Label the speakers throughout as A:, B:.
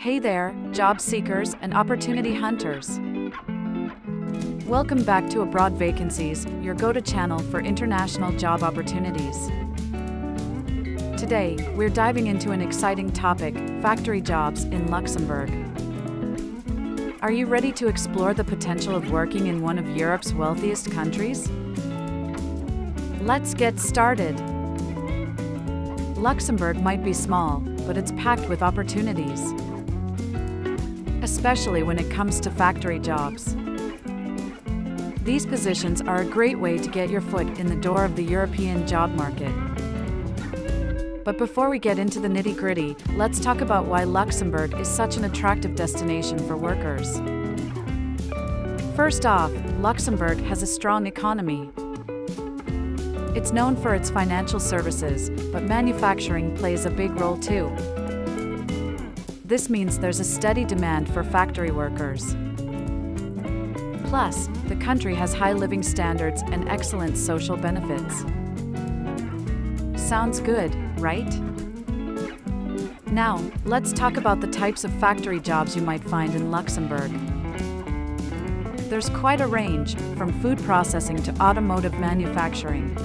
A: Hey there, job seekers and opportunity hunters. Welcome back to Abroad Vacancies, your go-to channel for international job opportunities. Today, we're diving into an exciting topic, factory jobs in Luxembourg. Are you ready to explore the potential of working in one of Europe's wealthiest countries? Let's get started. Luxembourg might be small, but it's packed with opportunities, especially when it comes to factory jobs. These positions are a great way to get your foot in the door of the European job market. But before we get into the nitty-gritty, let's talk about why Luxembourg is such an attractive destination for workers. First off, Luxembourg has a strong economy. It's known for its financial services, but manufacturing plays a big role too. This means there's a steady demand for factory workers. Plus, the country has high living standards and excellent social benefits. Sounds good, right? Now, let's talk about the types of factory jobs you might find in Luxembourg. There's quite a range, from food processing to automotive manufacturing.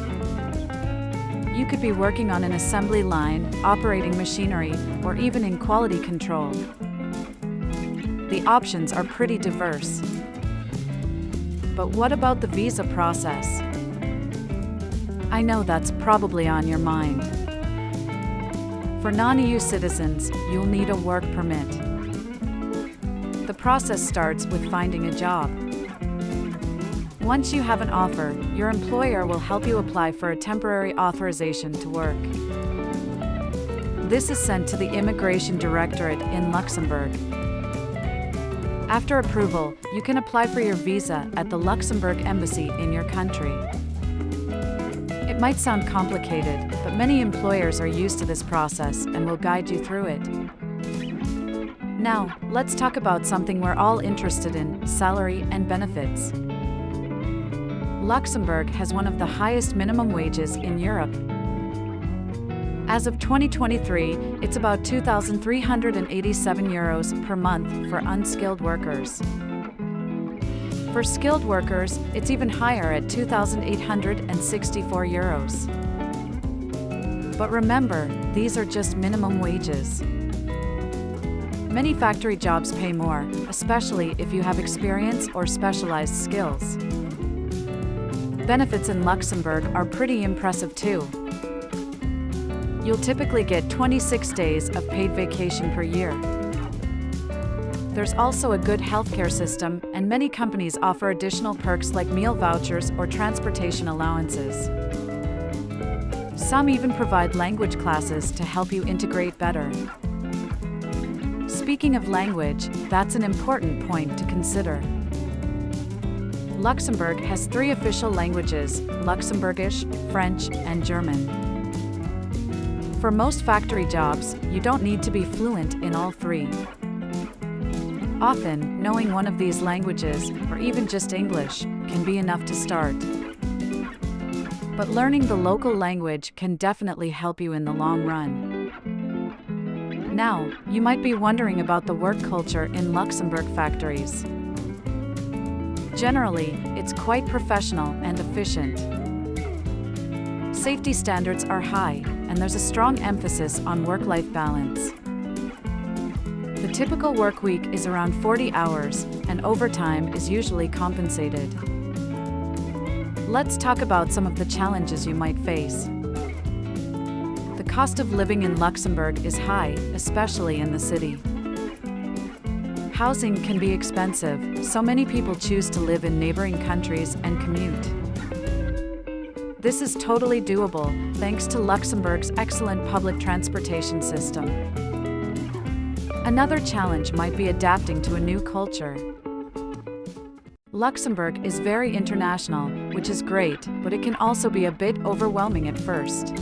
A: You could be working on an assembly line, operating machinery, or even in quality control. The options are pretty diverse. But what about the visa process? I know that's probably on your mind. For non-EU citizens, you'll need a work permit. The process starts with finding a job. Once you have an offer, your employer will help you apply for a temporary authorization to work. This is sent to the Immigration Directorate in Luxembourg. After approval, you can apply for your visa at the Luxembourg Embassy in your country. It might sound complicated, but many employers are used to this process and will guide you through it. Now, let's talk about something we're all interested in, salary and benefits. Luxembourg has one of the highest minimum wages in Europe. As of 2023, it's about €2,387 per month for unskilled workers. For skilled workers, it's even higher at €2,864. But remember, these are just minimum wages. Many factory jobs pay more, especially if you have experience or specialized skills. Benefits in Luxembourg are pretty impressive too. You'll typically get 26 days of paid vacation per year. There's also a good healthcare system, and many companies offer additional perks like meal vouchers or transportation allowances. Some even provide language classes to help you integrate better. Speaking of language, that's an important point to consider. Luxembourg has 3 official languages: Luxembourgish, French, and German. For most factory jobs, you don't need to be fluent in all 3. Often, knowing one of these languages, or even just English, can be enough to start. But learning the local language can definitely help you in the long run. Now, you might be wondering about the work culture in Luxembourg factories. Generally, it's quite professional and efficient. Safety standards are high, and there's a strong emphasis on work-life balance. The typical work week is around 40 hours, and overtime is usually compensated. Let's talk about some of the challenges you might face. The cost of living in Luxembourg is high, especially in the city. Housing can be expensive, so many people choose to live in neighboring countries and commute. This is totally doable, thanks to Luxembourg's excellent public transportation system. Another challenge might be adapting to a new culture. Luxembourg is very international, which is great, but it can also be a bit overwhelming at first.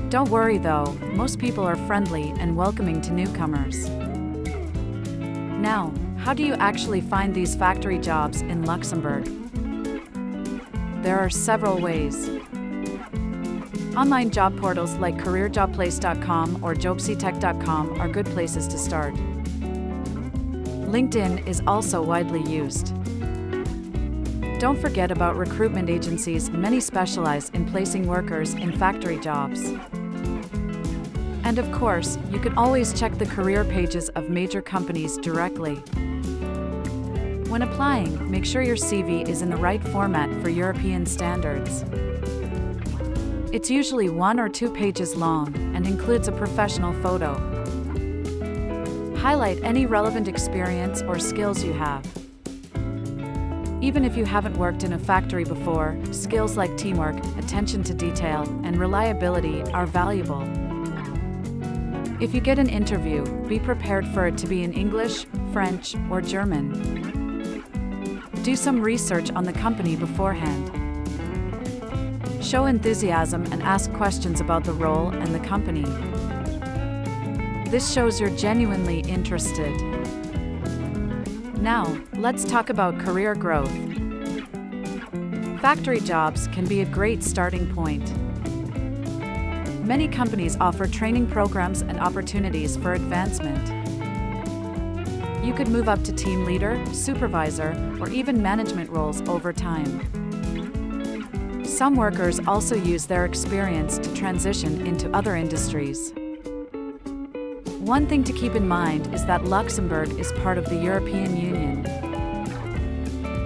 A: Don't worry though, most people are friendly and welcoming to newcomers. Now, how do you actually find these factory jobs in Luxembourg? There are several ways. Online job portals like careerjobplace.com or jobseatech.com are good places to start. LinkedIn is also widely used. Don't forget about recruitment agencies. Many specialize in placing workers in factory jobs. And of course, you can always check the career pages of major companies directly. When applying, make sure your CV is in the right format for European standards. It's usually 1 or 2 pages long and includes a professional photo. Highlight any relevant experience or skills you have. Even if you haven't worked in a factory before, skills like teamwork, attention to detail, and reliability are valuable. If you get an interview, be prepared for it to be in English, French, or German. Do some research on the company beforehand. Show enthusiasm and ask questions about the role and the company. This shows you're genuinely interested. Now, let's talk about career growth. Factory jobs can be a great starting point. Many companies offer training programs and opportunities for advancement. You could move up to team leader, supervisor, or even management roles over time. Some workers also use their experience to transition into other industries. One thing to keep in mind is that Luxembourg is part of the European Union.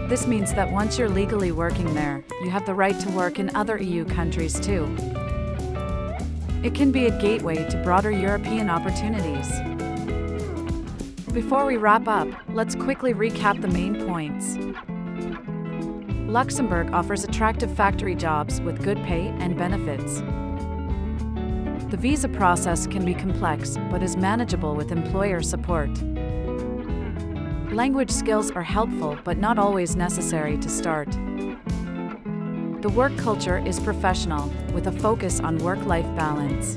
A: This means that once you're legally working there, you have the right to work in other EU countries too. It can be a gateway to broader European opportunities. Before we wrap up, let's quickly recap the main points. Luxembourg offers attractive factory jobs with good pay and benefits. The visa process can be complex, but is manageable with employer support. Language skills are helpful, but not always necessary to start. The work culture is professional, with a focus on work-life balance.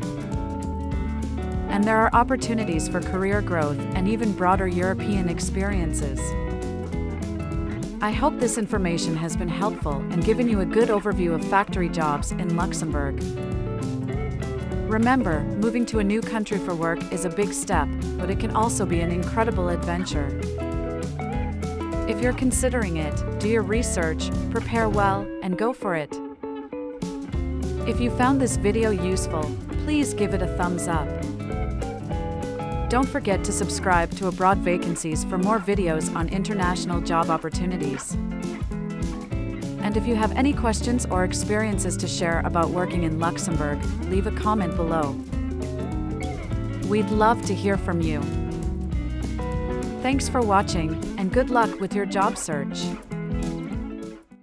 A: And there are opportunities for career growth and even broader European experiences. I hope this information has been helpful and given you a good overview of factory jobs in Luxembourg. Remember, moving to a new country for work is a big step, but it can also be an incredible adventure. If you're considering it, do your research, prepare well, and go for it. If you found this video useful, please give it a thumbs up. Don't forget to subscribe to Abroad Vacancies for more videos on international job opportunities. And if you have any questions or experiences to share about working in Luxembourg, leave a comment below. We'd love to hear from you. Thanks for watching, and good luck with your job search.